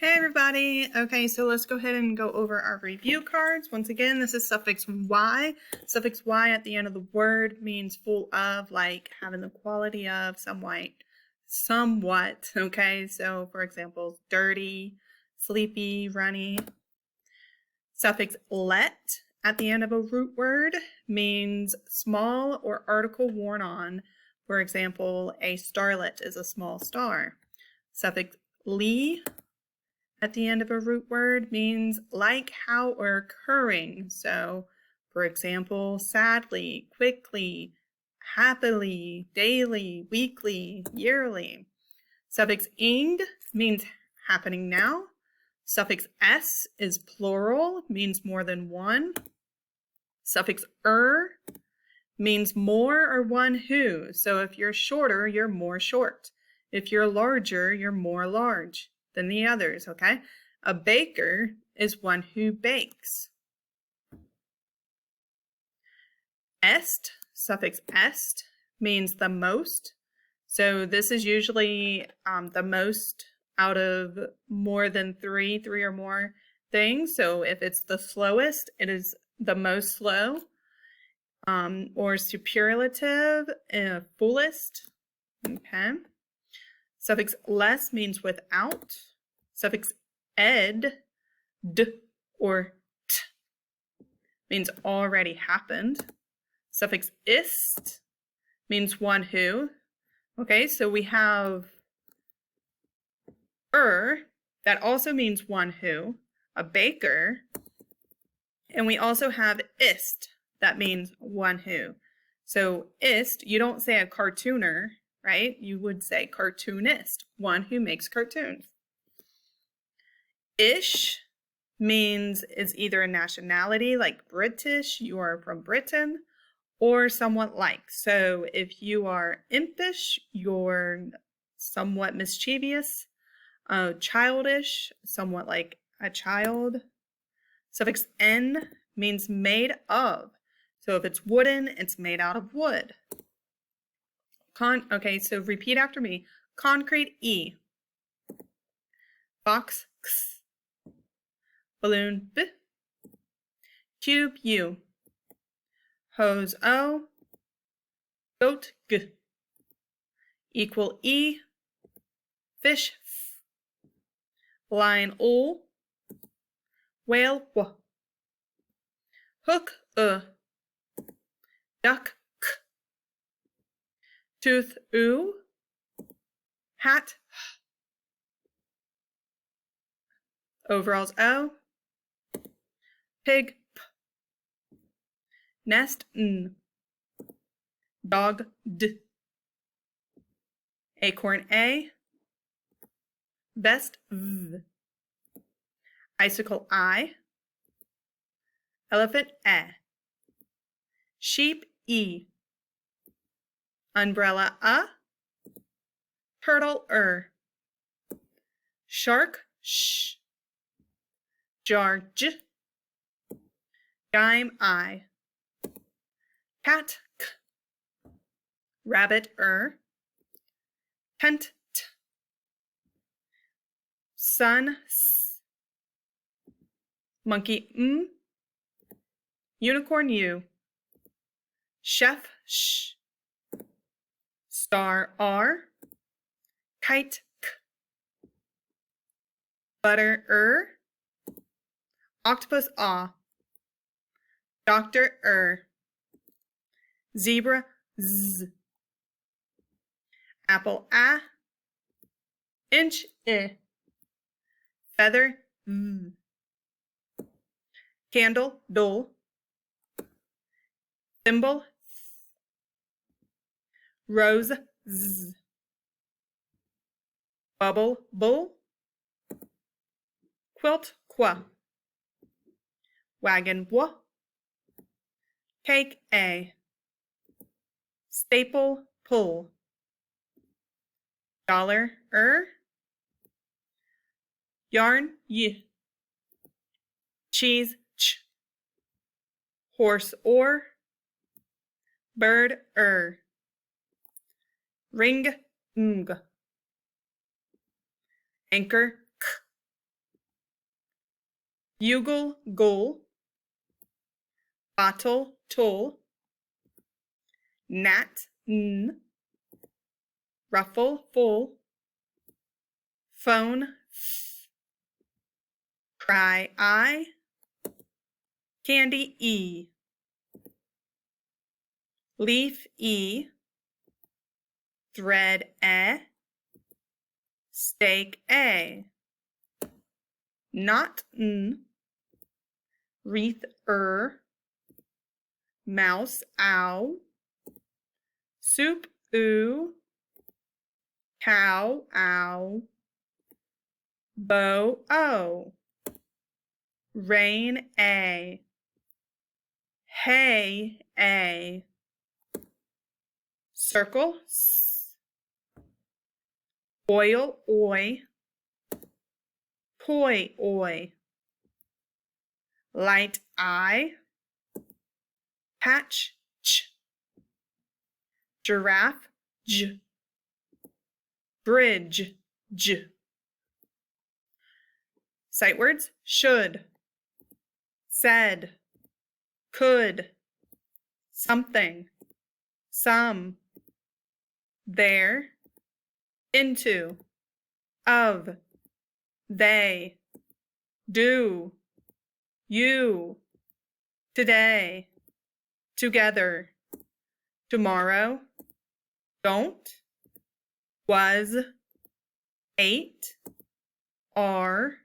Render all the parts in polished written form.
Hey everybody! Okay, so let's go ahead and go over our review cards. Once again, this is suffix y. Suffix y at the end of the word means full of, like having the quality of, somewhat, okay? So for example, dirty, sleepy, runny. Suffix let at the end of a root word means small or article worn on. For example, a starlet is a small star. Suffix ly at the end of a root word means like, how, or occurring. So, for example, sadly, quickly, happily, daily, weekly, yearly. Suffix ing means happening now. Suffix s is plural, means more than one. Suffix means more or one who. So if you're shorter, you're more short. If you're larger, you're more large than the others, okay? A baker is one who bakes. Est, suffix est, means the most. So this is usually the most out of more than three or more things. So if it's the slowest, it is the most slow. Or superlative, fullest, okay? Suffix less means without. Suffix ed, d, or t, means already happened. Suffix ist means one who. Okay, so we have that also means one who, a baker. And we also have ist, that means one who. So ist, you don't say a cartooner, right? You would say cartoonist, one who makes cartoons. Ish means it's either a nationality, like British, you are from Britain, or somewhat like. So if you are impish, you're somewhat mischievous. Childish, somewhat like a child. Suffix n means made of. So if it's wooden, it's made out of wood. Okay, so repeat after me. Concrete E. Box X. Balloon B. Cube U. Hose O. Goat G. Equal E. Fish F. Lion O. Whale W. Hook Duck K. Tooth U. Hat Overalls O. Pig P. Nest N. Dog D. Acorn A. Vest V. Icicle I. Elephant E. Sheep E. Umbrella A. Turtle Shark Sh. Jar J. Dime I. Cat K. Rabbit Tent T. Sun S. Monkey M. Unicorn U. Chef Sh. Star R. Kite K. Butter Octopus Ah. Doctor Zebra Z. Apple A. Inch I. Feather V. Candle Dol. Thimble Rose Z. Bubble Bull. Quilt Qua. Wagon W. Cake A. Staple Pull. Dollar Yarn Y. Cheese Ch. Horse or. Bird Ring Ng. Anchor K. bugle, gull, bottle, tull, gnat, n, ruffle, full, phone, f, cry, I, candy, e, leaf, e, thread, steak, a, knot, n, wreath, mouse, ow, soup, oo, cow, ow, bow, o, rain, a, hay, a, circle, s, oil, oi, poi, oi, light, I, patch, ch, giraffe, j, bridge, j. Sight words, should, said, could, something, some, there, into, of, they, do, you, today, together, tomorrow, don't, was, ate, are,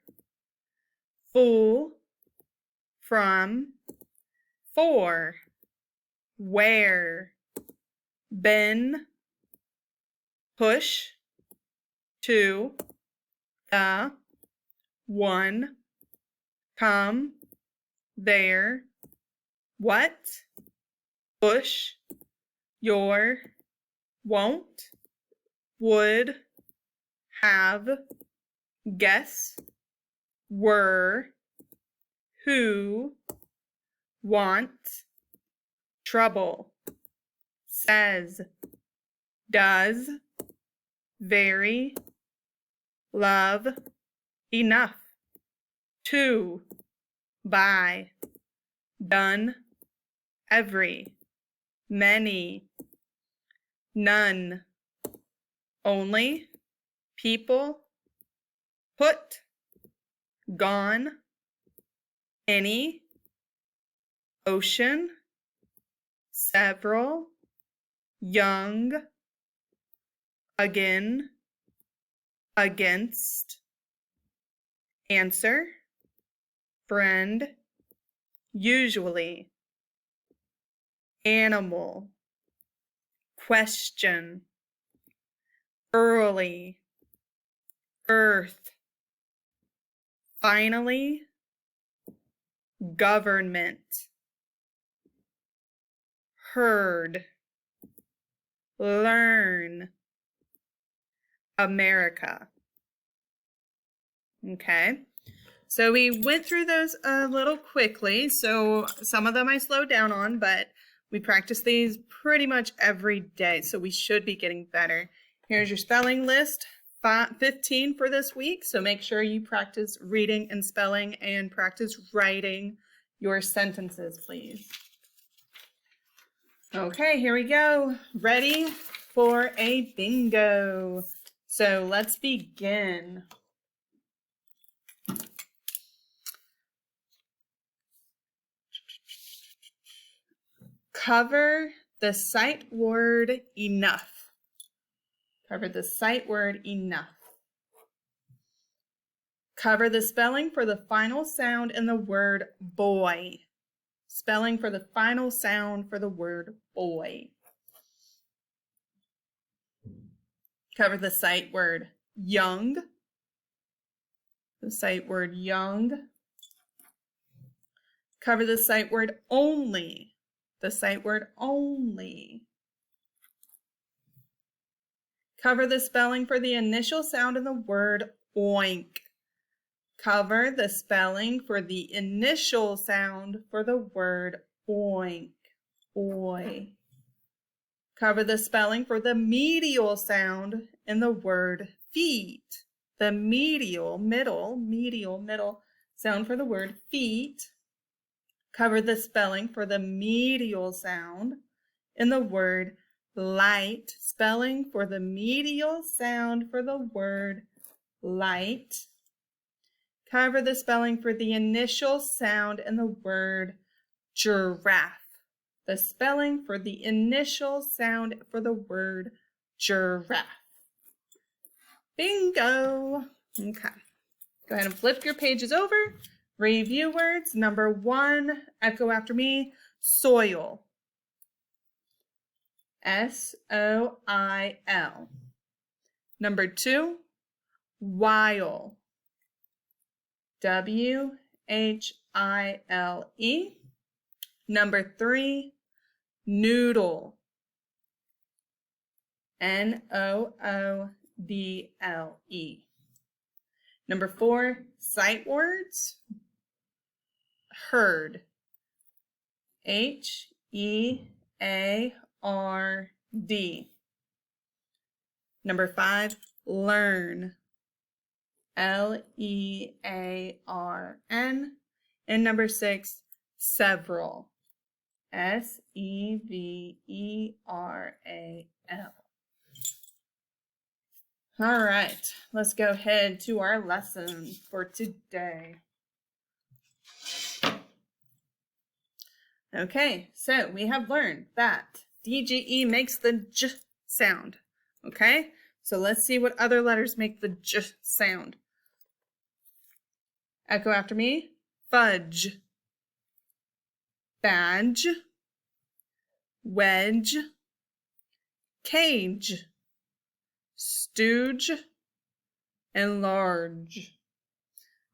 full, from, for, where, been, push, to, the, one, come, there, what, bush, your, won't, would, have, guess, were, who, want, trouble, says, does, very, love, enough, to, by, done, every, many, none, only, people, put, gone, any, ocean, several, young, again, against, answer, friend, usually, animal, question, early, earth, finally, government, herd, learn, America. Okay, so we went through those a little quickly, so some of them I slowed down on, but we practice these pretty much every day, so we should be getting better. Here's your spelling list, 15 for this week, so make sure you practice reading and spelling and practice writing your sentences, please. Okay, here we go. Ready for a bingo. So let's begin. Cover the sight word enough. Cover the sight word enough. Cover the spelling for the final sound in the word boy. Spelling for the final sound for the word boy. Cover the sight word young. The sight word young. Cover the sight word only. The sight word only. Cover the spelling for the initial sound in the word oink. Cover the spelling for the initial sound for the word oink. Oi. Cover the spelling for the medial sound in the word feet. The medial, middle sound for the word feet. Cover the spelling for the medial sound in the word light. Spelling for the medial sound for the word light. Cover the spelling for the initial sound in the word giraffe. The spelling for the initial sound for the word giraffe. Bingo! Okay. Go ahead and flip your pages over. Review words. Number 1, echo after me, soil. S-O-I-L. Number 2, while. W-H-I-L-E. Number 3, noodle. N-O-O-D-L-E. Number 4, sight words. Herd. H-E-A-R-D. Number 5, learn. L-E-A-R-N. And number 6, several. S-E-V-E-R-A-L. All right, let's go ahead to our lesson for today. Okay, so we have learned that DGE makes the J sound. Okay, so let's see what other letters make the J sound. Echo after me. Fudge. Badge. Wedge. Cage. Stooge. And large.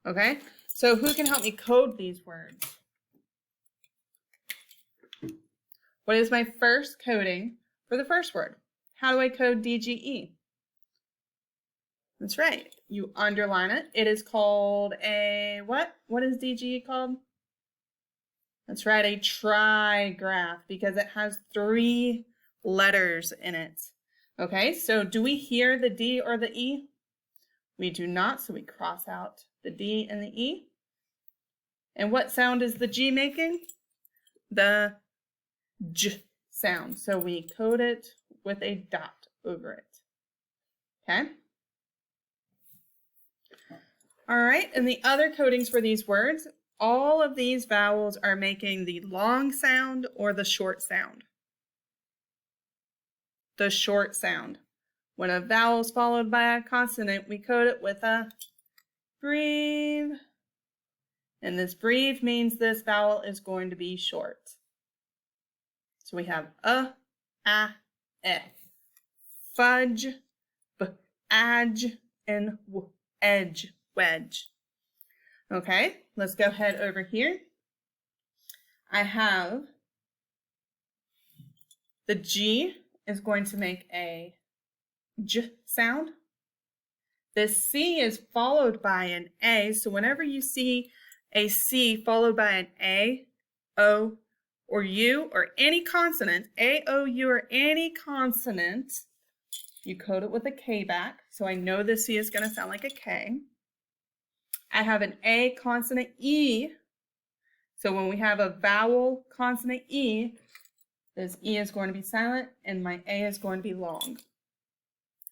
Okay, so who can help me code these words? What is my first coding for the first word? How do I code DGE? That's right. You underline it. It is called a what? What is DGE called? That's right, a trigraph, because it has 3 letters in it. Okay, so do we hear the D or the E? We do not, so we cross out the D and the E. And what sound is the G making? The J sound. So we code it with a dot over it. Okay? All right, and the other codings for these words, all of these vowels are making the long sound or the short sound. The short sound. When a vowel is followed by a consonant, we code it with a breve. And this breve means this vowel is going to be short. So we have a, e. Fudge, b, adge, and w, edge, wedge. Okay, let's go ahead over here. I have the G is going to make a J sound. The C is followed by an A, so whenever you see a C followed by an A, O, or U, or any consonant, A, O, U, or any consonant, you code it with a K back, so I know the C is going to sound like a K. I have an A consonant E, so when we have a vowel consonant E, this E is going to be silent, and my A is going to be long.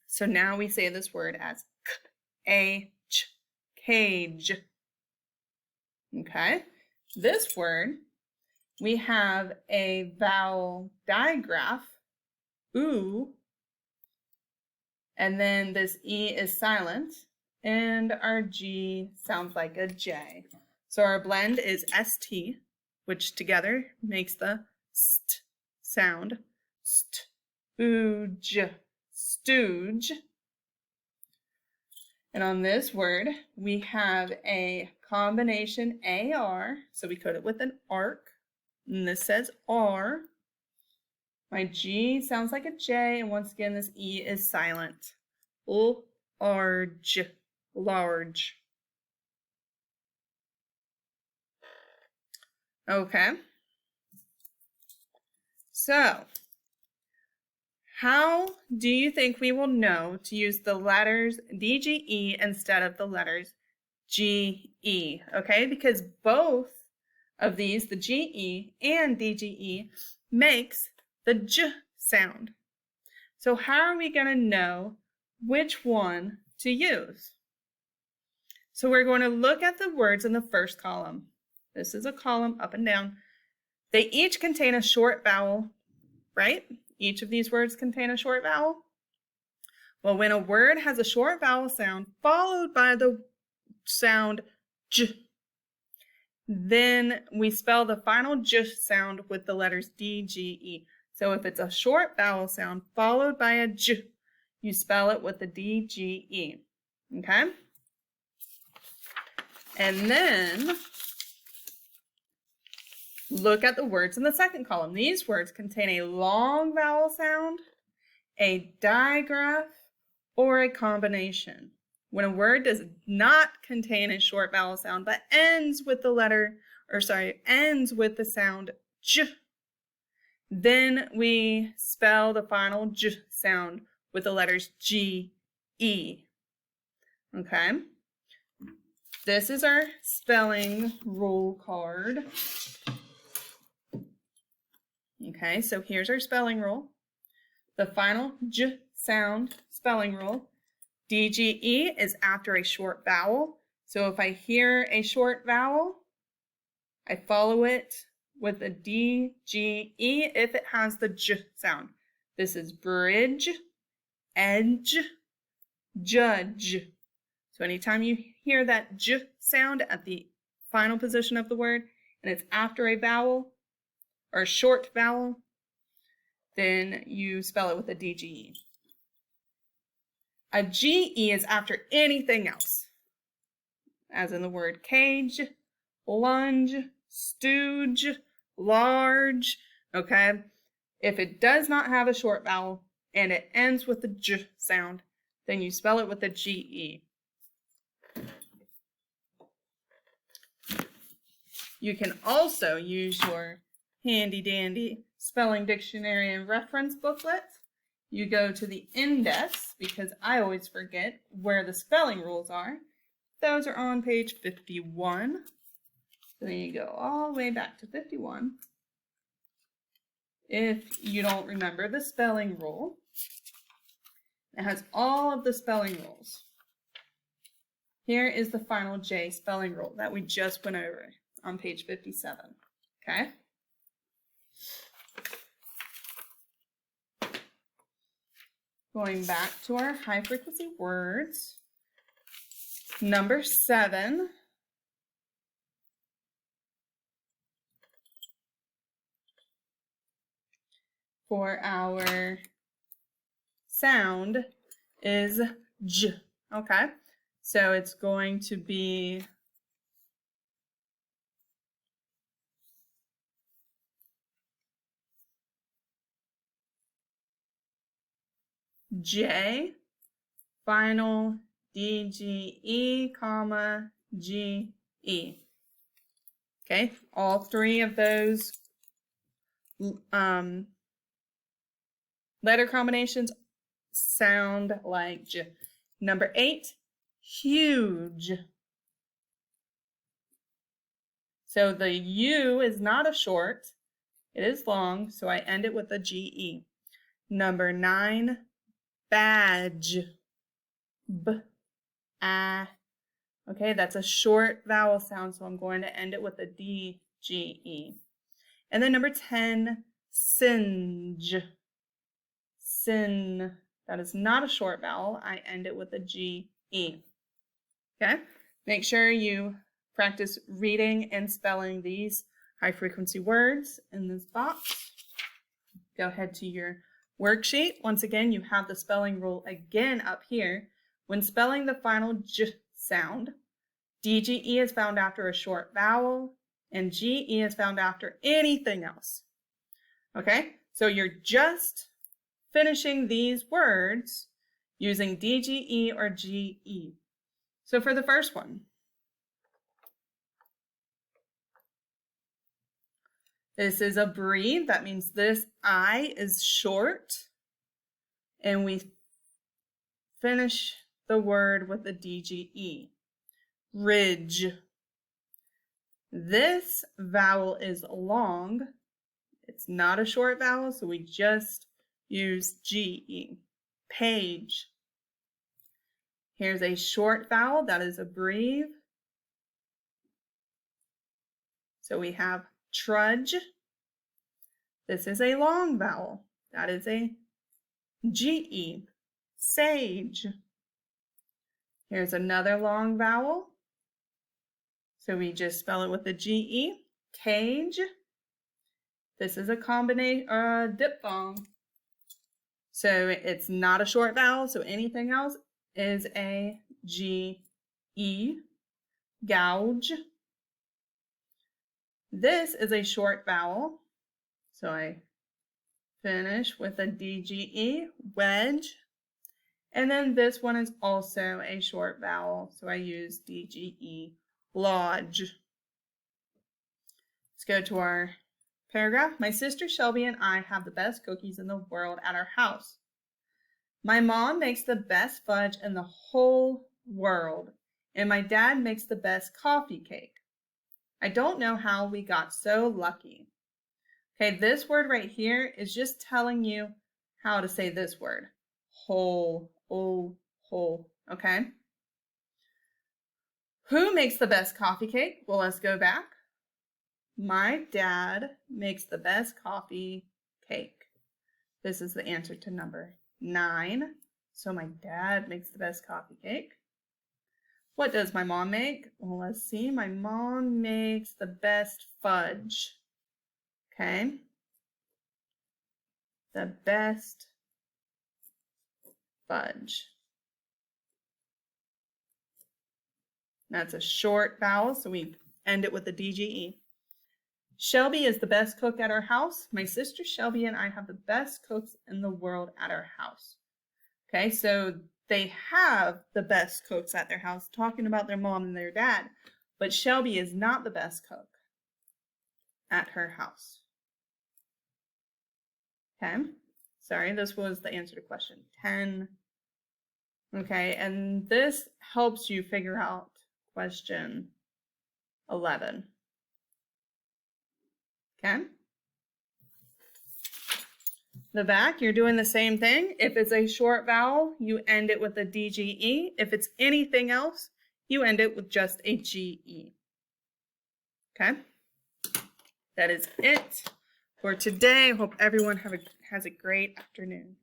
So now we say this word as K-A-Ch, cage. Okay, this word, we have a vowel digraph, oo, and then this E is silent, and our G sounds like a J. So our blend is ST, which together makes the st sound. Stooge, stooge. And on this word, we have a combination AR, so we code it with an arc, and this says R. My G sounds like a J, and once again, this E is silent. Large, large. Okay. So, how do you think we will know to use the letters DGE instead of the letters G-E, okay? Because both of these, the G-E and D-G-E, makes the J sound. So how are we going to know which one to use? So we're going to look at the words in the first column. This is a column up and down. They each contain a short vowel, right? Each of these words contain a short vowel. Well, when a word has a short vowel sound followed by the sound J, then we spell the final J sound with the letters D, G, E. So if it's a short vowel sound followed by a J, you spell it with the D, G, E. Okay? And then look at the words in the second column. These words contain a long vowel sound, a digraph, or a combination. When a word does not contain a short vowel sound but ends with the sound J, then we spell the final J sound with the letters G, E. Okay? This is our spelling rule card. Okay, so here's our spelling rule. The final J sound spelling rule. D-G-E is after a short vowel. So if I hear a short vowel, I follow it with a D-G-E if it has the J sound. This is bridge, edge, judge. So anytime you hear that J sound at the final position of the word and it's after a vowel or a short vowel, then you spell it with a D-G-E. A G-E is after anything else, as in the word cage, lunge, stooge, large, okay? If it does not have a short vowel and it ends with the J sound, then you spell it with a G-E. You can also use your handy-dandy spelling dictionary and reference booklet. You go to the index, because I always forget where the spelling rules are. Those are on page 51. So then you go all the way back to 51. If you don't remember the spelling rule, it has all of the spelling rules. Here is the final J spelling rule that we just went over on page 57. Okay? Going back to our high frequency words, number 7. For our sound is J, okay? So it's going to be J, final D-G-E, comma, G-E. Okay, all three of those letter combinations sound like J. Number 8, huge. So the U is not a short, it is long, so I end it with a G-E. Number 9, badge. B-A. Okay, that's a short vowel sound, so I'm going to end it with a D-G-E. And then number 10, singe. Sin. That is not a short vowel. I end it with a G-E. Okay? Make sure you practice reading and spelling these high frequency words in this box. Go ahead to your worksheet. Once again, you have the spelling rule again up here. When spelling the final J sound, D-G-E is found after a short vowel, and G-E is found after anything else. Okay? So you're just finishing these words using D-G-E or G-E. So for the first one, this is a breathe. That means this I is short. And we finish the word with a D-G-E. ridge. This vowel is long. It's not a short vowel, so we just use GE. Page. Here's a short vowel, that is a breve. So we have trudge. This is a long vowel, that is a GE. Sage. Here's another long vowel. So we just spell it with a GE. Cage. This is a combination, diphthong. So it's not a short vowel, so anything else is a GE. Gouge. This is a short vowel, so I finish with a DGE. Wedge. And then this one is also a short vowel, so I use DGE. Lodge. Let's go to our paragraph. My sister Shelby and I have the best cookies in the world at our house. My mom makes the best fudge in the whole world, and my dad makes the best coffee cake. I don't know how we got so lucky. Okay, this word right here is just telling you how to say this word. Whole, whole, okay? Who makes the best coffee cake? Well, let's go back. My dad makes the best coffee cake. This is the answer to number 9. So my dad makes the best coffee cake. What does my mom make? Well, let's see. My mom makes the best fudge. Okay. The best fudge. That's a short vowel, so we end it with a DGE. Shelby is the best cook at our house. My sister Shelby and I have the best cooks in the world at our house. Okay, so they have the best cooks at their house, talking about their mom and their dad, but Shelby is not the best cook at her house. Okay, sorry, this was the answer to question 10. Okay, and this helps you figure out question 11. Okay. The back, you're doing the same thing. If it's a short vowel, you end it with a DGE. If it's anything else, you end it with just a GE. Okay. That is it for today. Hope everyone has a great afternoon.